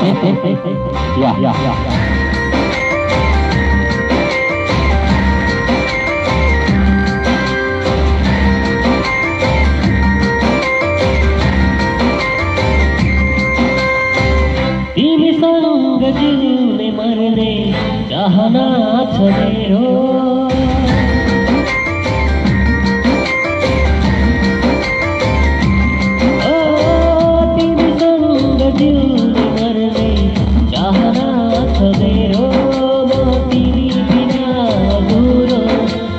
या तिमीसँग जिउने मर्ने चाहना छ मेरो तिमीसँग जिउने मर्ने चाहना छ मेरो म तिमी बिना अधुरो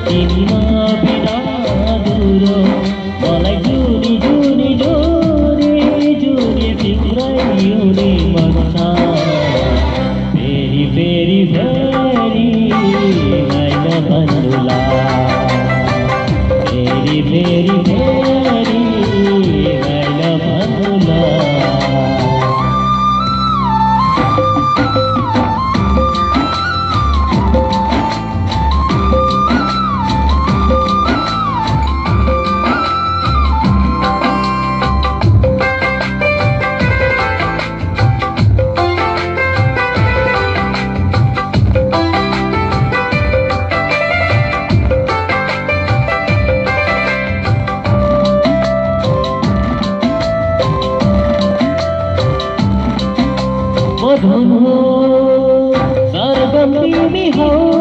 तिमीमा बिना अधुरो मलाई जुनी जुनी जुनी जुनी तिम्रै हुने मन छ फेरि फेरि फेरि गाइन भन्नुला फेरि फेरि फेरि गाइन भन्नुला मधुर सरगम तिमी हौ